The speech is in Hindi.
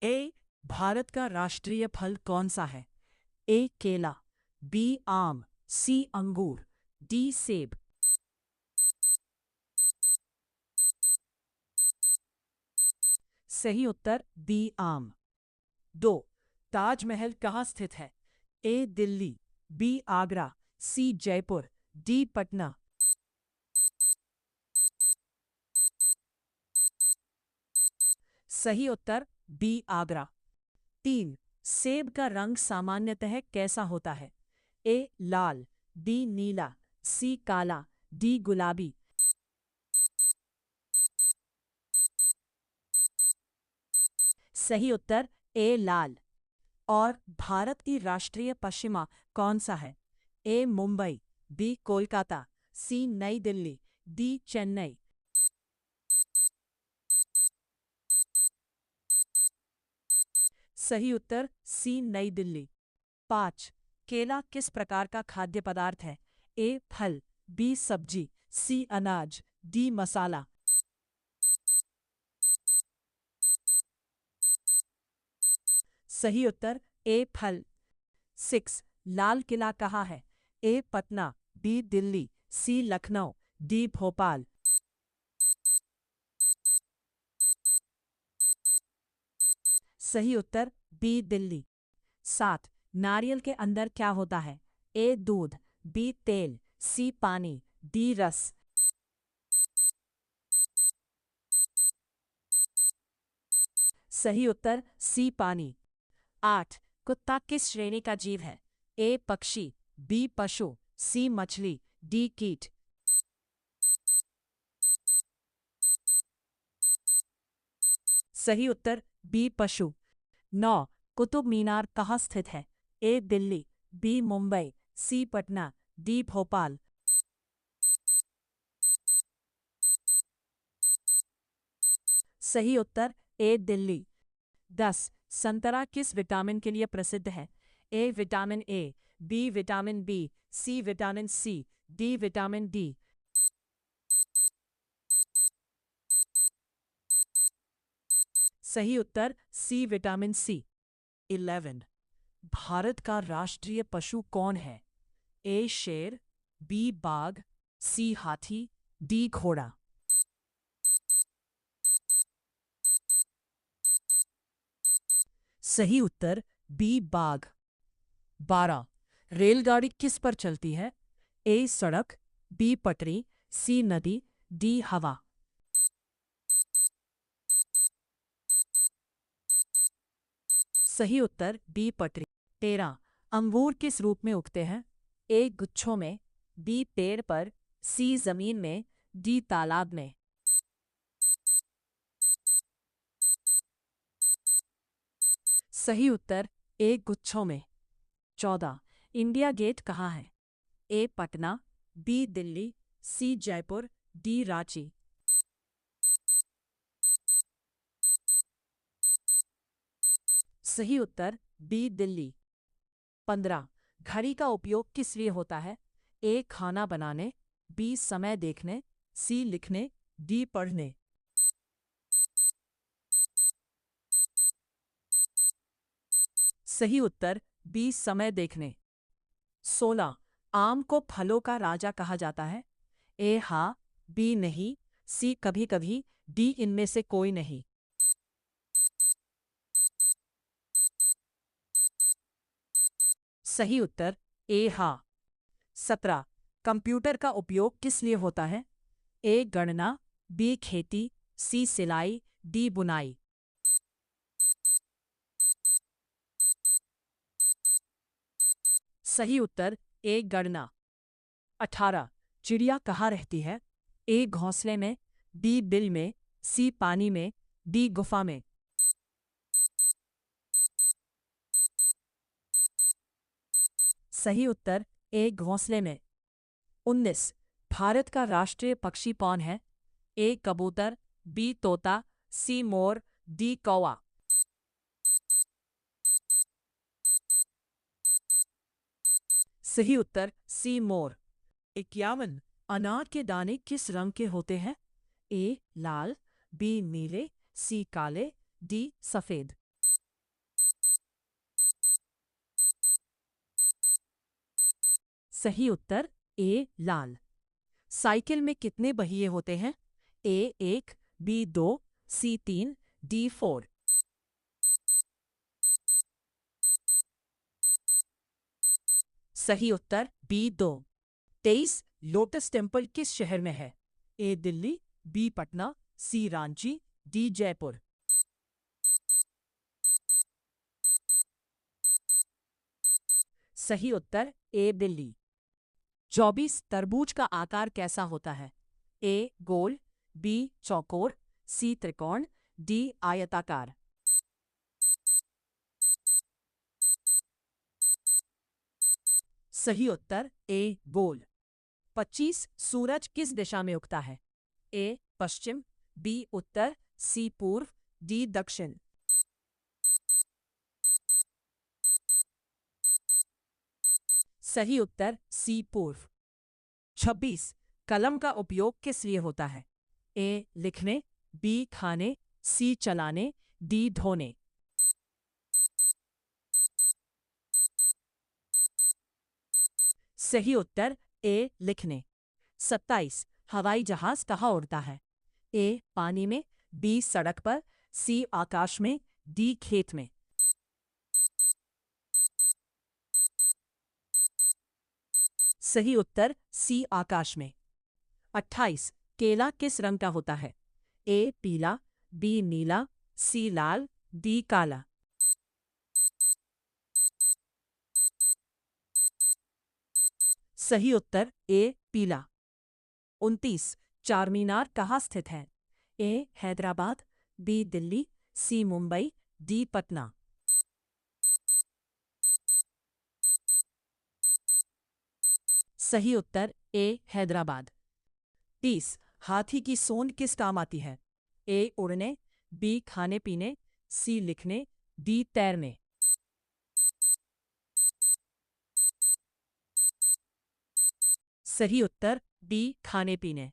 ए भारत का राष्ट्रीय फल कौन सा है? ए केला, बी आम, सी अंगूर, डी सेब। सही उत्तर बी आम। 2. ताजमहल कहाँ स्थित है? ए दिल्ली, बी आगरा, सी जयपुर, डी पटना। सही उत्तर बी आगरा। 3. सेब का रंग सामान्यतः कैसा होता है? ए लाल, बी नीला, सी काला, डी गुलाबी। सही उत्तर ए लाल। और भारत की राष्ट्रीय पश्चिमा कौन सा है? ए मुंबई, बी कोलकाता, सी नई दिल्ली, डी चेन्नई। सही उत्तर सी नई दिल्ली। 5. केला किस प्रकार का खाद्य पदार्थ है? ए फल, बी सब्जी, सी अनाज, डी मसाला। सही उत्तर ए फल। 6. लाल किला कहाँ है? ए पटना, बी दिल्ली, सी लखनऊ, डी भोपाल। सही उत्तर बी दिल्ली। 7. नारियल के अंदर क्या होता है? ए दूध, बी तेल, सी पानी, डी रस। सही उत्तर सी पानी। 8. कुत्ता किस श्रेणी का जीव है? ए पक्षी, बी पशु, सी मछली, डी कीट। सही उत्तर बी पशु। 9. कुतुब मीनार कहाँ स्थित है? ए दिल्ली, बी मुंबई, सी पटना, डी भोपाल। सही उत्तर ए दिल्ली। 10. संतरा किस विटामिन के लिए प्रसिद्ध है? A vitamin A, B vitamin B, C vitamin C, D vitamin D. सही उत्तर सी विटामिन सी। 11. भारत का राष्ट्रीय पशु कौन है? ए शेर, बी बाघ, सी हाथी, डी घोड़ा। सही उत्तर बी बाघ। 12. रेलगाड़ी किस पर चलती है? ए सड़क, बी पटरी, सी नदी, डी हवा। सही उत्तर बी पटरी। 13. अंगूर किस रूप में उगते हैं? ए गुच्छों में, बी पेड़ पर, सी जमीन में, डी तालाब में। सही उत्तर ए गुच्छों में। 14. इंडिया गेट कहाँ है? ए पटना, बी दिल्ली, सी जयपुर, डी रांची। सही उत्तर बी दिल्ली। 15. घड़ी का उपयोग किस लिए होता है? ए खाना बनाने, बी समय देखने, सी लिखने, डी पढ़ने। सही उत्तर बी समय देखने। 16. आम को फलों का राजा कहा जाता है? ए हाँ, बी नहीं, सी कभी कभी, डी इनमें से कोई नहीं। सही उत्तर ए हाँ। 17. कंप्यूटर का उपयोग किस लिए होता है? ए गणना, बी खेती, सी सिलाई, डी बुनाई। सही उत्तर ए गणना। 18. चिड़िया कहाँ रहती है? ए घोंसले में, बी बिल में, सी पानी में, डी गुफा में। सही उत्तर ए घोंसले में। 19. भारत का राष्ट्रीय पक्षी कौन है? ए कबूतर, बी तोता, सी मोर, डी कौवा। सही उत्तर सी मोर। 51. अनार के दाने किस रंग के होते हैं? ए लाल, बी नीले, सी काले, डी सफेद। सही उत्तर ए लाल। साइकिल में कितने पहिए होते हैं? ए 1, बी 2, सी 3, डी 4। सही उत्तर बी 2। 23 लोटस टेम्पल किस शहर में है? ए दिल्ली, बी पटना, सी रांची, डी जयपुर। सही उत्तर ए दिल्ली। 24 तरबूज का आकार कैसा होता है? ए गोल, बी चौकोर, सी त्रिकोण, डी आयताकार। सही उत्तर ए गोल। 25 सूरज किस दिशा में उगता है? ए पश्चिम, बी उत्तर, सी पूर्व, डी दक्षिण। सही उत्तर सी पूर्व। 26 कलम का उपयोग किस लिए होता है? ए लिखने, बी खाने, सी चलाने, डी धोने। सही उत्तर ए लिखने। 27 हवाई जहाज कहाँ उड़ता है? ए पानी में, बी सड़क पर, सी आकाश में, डी खेत में। सही उत्तर सी आकाश में। 28 केला किस रंग का होता है? ए पीला, बी नीला, सी लाल, डी काला। सही उत्तर ए पीला। 29 चार मीनार कहाँ स्थित है? ए हैदराबाद, बी दिल्ली, सी मुंबई, डी पटना। सही उत्तर ए हैदराबाद। 30 हाथी की सूंड किस काम आती है? ए उड़ने, बी खाने पीने, सी लिखने, डी तैरने। सही उत्तर बी खाने पीने।